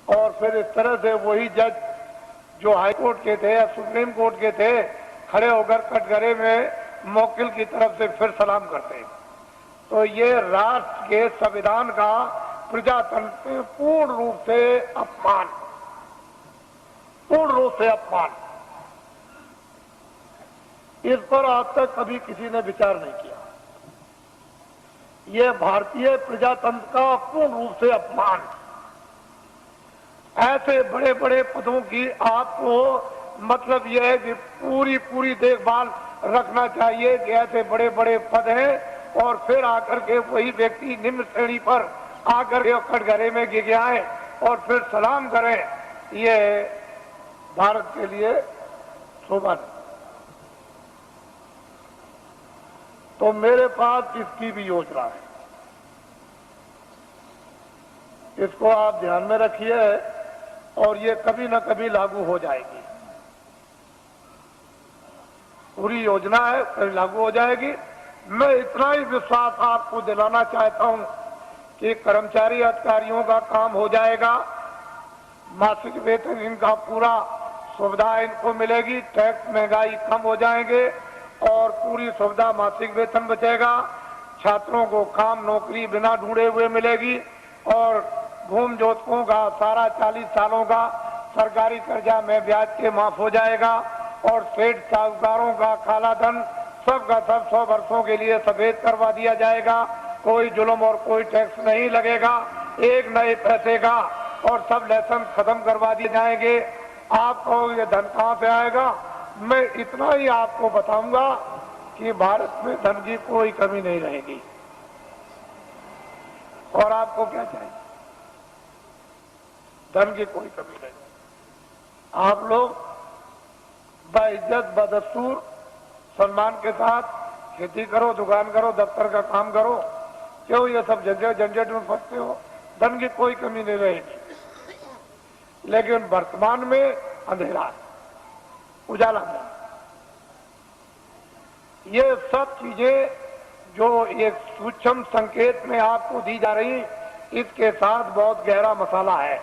और फिर इस तरह से वही जज जो हाई कोर्ट के थे या सुप्रीम कोर्ट के थे खड़े होकर कटघरे में मौकिल की तरफ से फिर सलाम करते। तो ये राष्ट्र के संविधान का प्रजातंत्र में पूर्ण रूप से अपमान, पूर्ण रूप से अपमान। इस पर आज तक कभी किसी ने विचार नहीं किया। ये भारतीय प्रजातंत्र का पूर्ण रूप से अपमान। ऐसे बड़े बड़े पदों की आपको मतलब यह है कि पूरी देखभाल रखना चाहिए कि ऐसे बड़े बड़े पद हैं और फिर आकर के वही व्यक्ति निम्न श्रेणी पर आकर के कटघरे में गिर जाए और फिर सलाम करें, ये भारत के लिए शोभा नहीं। तो मेरे पास इसकी भी योजना है, इसको आप ध्यान में रखिए और ये कभी न कभी लागू हो जाएगी। पूरी योजना है, कभी लागू हो जाएगी। मैं इतना ही विश्वास आपको दिलाना चाहता हूं कि कर्मचारी अधिकारियों का काम हो जाएगा, मासिक वेतन इनका पूरा सुविधा इनको मिलेगी, टैक्स महंगाई कम हो जाएंगे और पूरी सुविधा मासिक वेतन बचेगा। छात्रों को काम नौकरी बिना ढूंढे हुए मिलेगी और भूमि जोतकों का सारा 40 सालों का सरकारी कर्जा में ब्याज के माफ हो जाएगा और सेठ साहूकारों का काला धन सबका सब 100 वर्षों के लिए सफेद करवा दिया जाएगा। कोई जुल्म और कोई टैक्स नहीं लगेगा, एक नए पैसे का, और सब लाइसेंस खत्म करवा दिए जाएंगे। आपको ये धन कहां से आएगा? मैं इतना ही आपको बताऊंगा कि भारत में धन की कोई कमी नहीं रहेगी। और आपको क्या चाहिए? धन की कोई कमी नहीं। आप लोग बाइज्जत बदस्तूर सम्मान के साथ खेती करो, दुकान करो, दफ्तर का काम करो। क्यों ये सब झंझट में फंसते हो? धन की कोई कमी नहीं रहेगी। लेकिन वर्तमान में अंधेरा, उजाला नहीं। ये सब चीजें जो एक सूक्ष्म संकेत में आपको दी जा रही, इसके साथ बहुत गहरा मसाला है,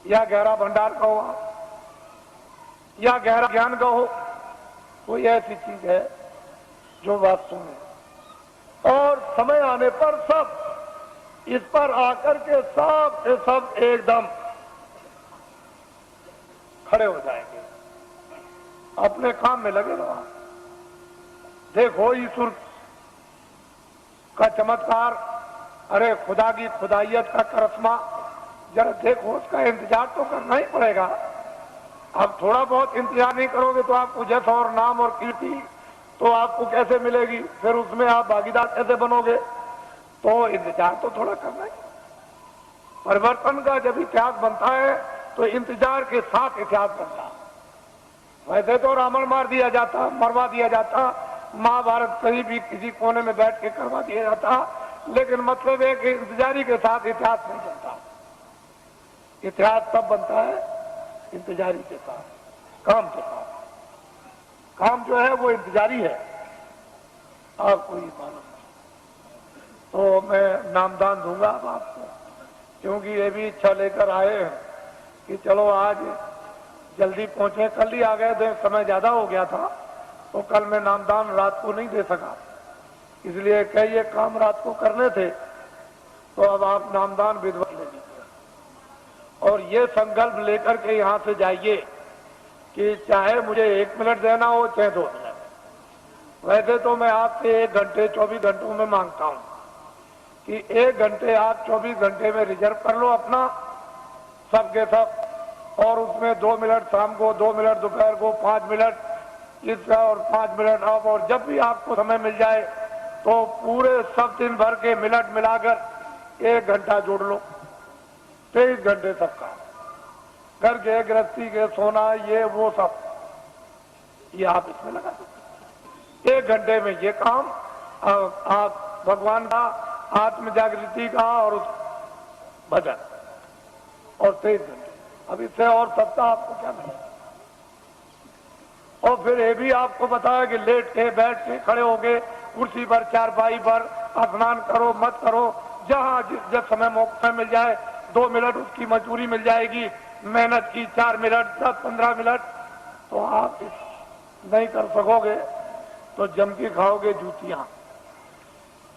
या गहरा भंडार का हो या गहरा ज्ञान का हो, कोई ऐसी चीज है जो वास्तव में, और समय आने पर सब इस पर आकर के सब के सब एकदम खड़े हो जाएंगे, अपने काम में लगे रहो। देखो ईश्वर का चमत्कार, अरे खुदा की खुदाइयत का करिश्मा, जरा देखो, उसका इंतजार तो करना ही पड़ेगा। अब थोड़ा बहुत इंतजार नहीं करोगे तो आपको जस और नाम और कीर्ति तो आपको कैसे मिलेगी? फिर उसमें आप भागीदार कैसे बनोगे? तो इंतजार तो थोड़ा करना ही। परिवर्तन का जब इतिहास बनता है तो इंतजार के साथ इतिहास बनता। वैसे तो रावण मार दिया जाता, मरवा दिया जाता, महाभारत कहीं भी किसी कोने में बैठ के करवा दिया जाता, लेकिन मतलब है कि इंतजारी के साथ इतिहास नहीं बनता। इतिहास तब बनता है इंतजारी के साथ, काम के साथ। काम जो है वो इंतजारी है, आपको ये मालूम। तो मैं नामदान दूंगा अब आपको, क्योंकि ये भी इच्छा लेकर आए हैं कि चलो आज जल्दी पहुंचे। कल ही आ गए थे, समय ज्यादा हो गया था, तो कल मैं नामदान रात को नहीं दे सका, इसलिए कई ये काम रात को करने थे। तो अब आप नामदान विधिवत ले लीजिए और ये संकल्प लेकर के यहां से जाइए कि चाहे मुझे 1 मिनट देना हो चाहे 2 मिनट। वैसे तो मैं आपसे 1 घंटे 24 घंटों में मांगता हूं कि 1 घंटे आप 24 घंटे में रिजर्व कर लो अपना, सबके सब, और उसमें 2 मिनट शाम को, 2 मिनट दोपहर को, 5 मिनट इसका और 5 मिनट आप, और जब भी आपको समय मिल जाए तो पूरे सब दिन भर के मिनट मिलाकर 1 घंटा जोड़ लो। 23 घंटे तक का घर के गृहस्थी के सोना ये वो सब ये आप इसमें लगा सकते। 1 घंटे में ये काम आप भगवान का, आत्म जागृति का और उस भजन, और 23 घंटे। अब इससे और सत्ता आपको क्या मिलेगा? और फिर ये भी आपको बताया कि लेट के, बैठ के, खड़े हो गए कुर्सी पर, चारपाई पर, स्नान करो मत करो, जहां जिस समय मौका मिल जाए 2 मिनट उसकी मजदूरी मिल जाएगी, मेहनत की 4 मिनट 10-15 मिनट, तो आप नहीं कर सकोगे तो जम की खाओगे जूतियां।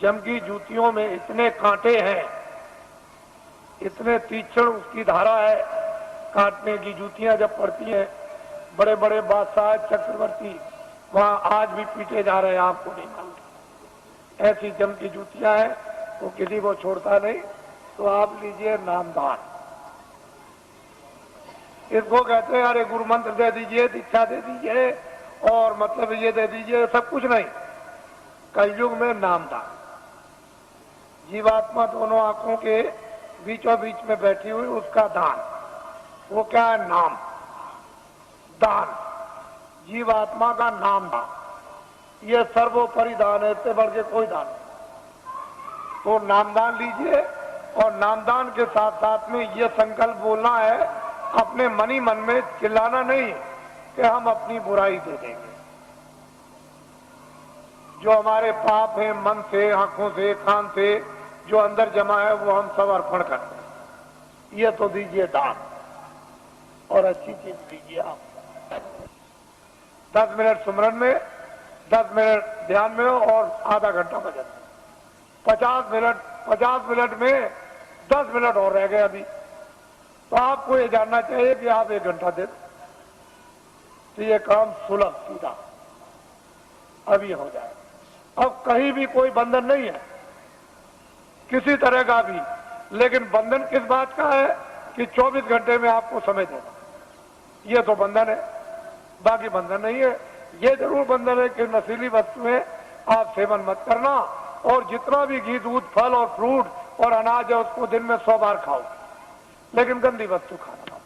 जम की जूतियों में इतने कांटे हैं, इतने तीक्ष्ण उसकी धारा है काटने की। जूतियां जब पड़ती हैं, बड़े बड़े बादशाह चक्रवर्ती वहां आज भी पीटे जा रहे हैं, आपको नहीं मालूम। ऐसी जम की जूतियां हैं, वो किसी को छोड़ता नहीं। तो आप लीजिए नामदान, इसको कहते हैं अरे गुरु मंत्र दे दीजिए, दीक्षा दे दीजिए और मतलब ये दे दीजिए, सब कुछ नहीं। कलयुग में नामदान, जीवात्मा दोनों आंखों के बीचों बीच में बैठी हुई, उसका दान, वो क्या है? नाम दान, जीवात्मा का नाम दान, ये सर्वोपरि दान है, इससे बढ़ के कोई दान नहीं। तो नामदान लीजिए और नामदान के साथ साथ में ये संकल्प बोलना है, अपने मन ही मन में चिल्लाना नहीं कि हम अपनी बुराई दे देंगे। जो हमारे पाप है मन से, आंखों से, कान से जो अंदर जमा है, वो हम सब अर्पण करते हैं। ये तो दीजिए दान और अच्छी चीज दीजिए आप। 10 मिनट सुमरन में, 10 मिनट ध्यान में और आधा घंटा भजन में, 50 मिनट में 10 मिनट और रह गए अभी। तो आपको ये जानना चाहिए कि आप 1 घंटा दे दो, तो ये काम सुलभ सीधा अभी हो जाए। अब कहीं भी कोई बंधन नहीं है किसी तरह का भी, लेकिन बंधन किस बात का है कि 24 घंटे में आपको समय देना, ये तो बंधन है, बाकी बंधन नहीं है। ये जरूर बंधन है कि नशीली वस्तुएं आप सेवन मत करना, और जितना भी घी, दूध, फल और फ्रूट और अनाज है उसको दिन में 100 बार खाओ, लेकिन गंदी वस्तु खाना,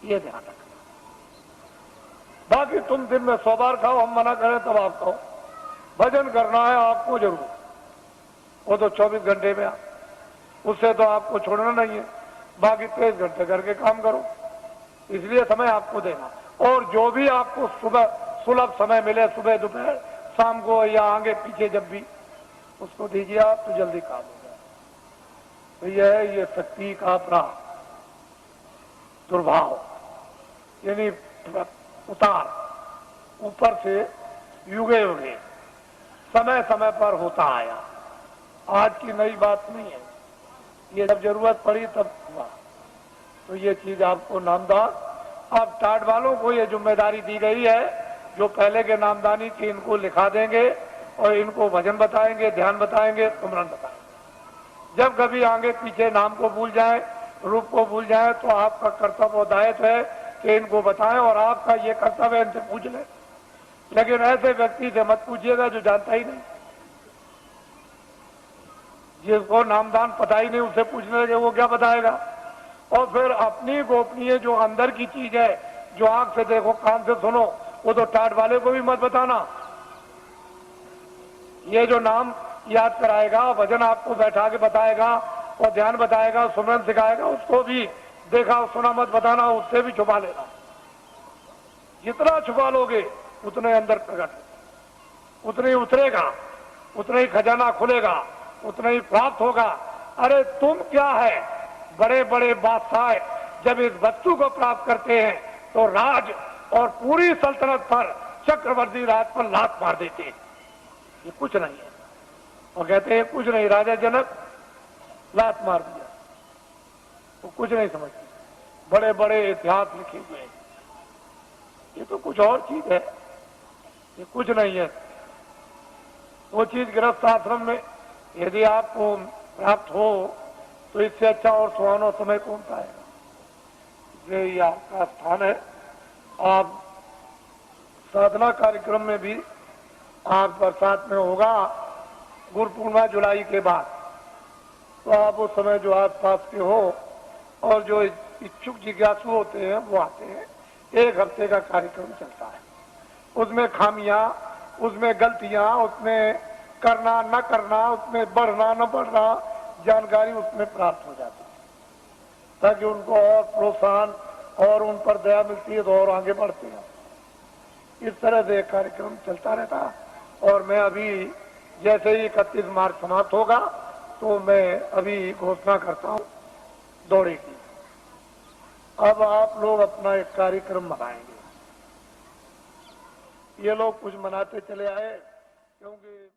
ये ध्यान रखना। बाकी तुम दिन में 100 बार खाओ, हम मना करें तब आप खाओ। भजन करना है आपको जरूर, वो तो 24 घंटे में, उससे तो आपको छोड़ना नहीं है। बाकी 23 घंटे करके काम करो, इसलिए समय आपको देना। और जो भी आपको सुबह सुलभ समय मिले, सुबह दोपहर शाम को या आगे पीछे जब भी, उसको दीजिए आप, तो जल्दी काम हो जाए। तो यह है ये शक्ति का अपना दुर्भाव, यानी उतार ऊपर से युगे युगे समय समय पर होता आया, आज की नई बात नहीं है। ये जब जरूरत पड़ी तब हुआ। तो ये चीज आपको नामदान, अब टाट वालों को ये जिम्मेदारी दी गई है, जो पहले के नामदानी थी इनको लिखा देंगे और इनको भजन बताएंगे, ध्यान बताएंगे, सुमरन बताएंगे। जब कभी आगे पीछे नाम को भूल जाए, रूप को भूल जाए, तो आपका कर्तव्य और दायित्व है कि इनको बताएं, और आपका ये कर्तव्य है इनसे पूछ लें। लेकिन ऐसे व्यक्ति से मत पूछिएगा जो जानता ही नहीं, जिसको नामदान पता ही नहीं, उससे पूछने लगे वो क्या बताएगा। और फिर अपनी गोपनीय जो अंदर की चीज है, जो आंख से देखो, कान से सुनो, वो तो टाट वाले को भी मत बताना। ये जो नाम याद कराएगा, भजन आपको बैठा के बताएगा और ध्यान बताएगा, सुमरन सिखाएगा, उसको भी देखा सुना मत बताना, उससे भी छुपा लेना। जितना छुपा लोगे उतने अंदर प्रकट, उतने ही उतरेगा, उतना ही खजाना खुलेगा, उतना ही प्राप्त होगा। अरे तुम क्या है, बड़े बड़े बादशाह जब इस वस्तु को प्राप्त करते हैं तो राज और पूरी सल्तनत पर, चक्रवर्ती राज पर लात मार देते हैं। ये कुछ नहीं है, और कहते हैं कुछ नहीं, राजा जनक लात मार दिया, वो कुछ नहीं समझते। बड़े बड़े इतिहास लिखे हुए हैं, ये तो कुछ और चीज है, ये कुछ नहीं है। वो चीज गृहस्थ आश्रम में यदि आपको प्राप्त हो तो इससे अच्छा और सुहाना समय कौन सा है। ये आपका स्थान है। आप साधना कार्यक्रम में भी आप बरसात में होगा, गुरु पूर्णिमा जुलाई के बाद, तो आप उस समय जो आस पास के हो और जो इच्छुक जिज्ञासु होते हैं वो आते हैं। 1 हफ्ते का कार्यक्रम चलता है, उसमें खामियां, उसमें गलतियां, उसमें करना न करना, उसमें बढ़ना न बढ़ना, जानकारी उसमें प्राप्त हो जाती है, ताकि उनको और प्रोत्साहन और उन पर दया मिलती है तो और आगे बढ़ते हैं। इस तरह से कार्यक्रम चलता रहता। और मैं अभी जैसे ही 31 मार्च समाप्त होगा तो मैं अभी घोषणा करता हूँ दौड़ेगी। अब आप लोग अपना एक कार्यक्रम बनाएंगे। ये लोग कुछ मनाते चले आए क्योंकि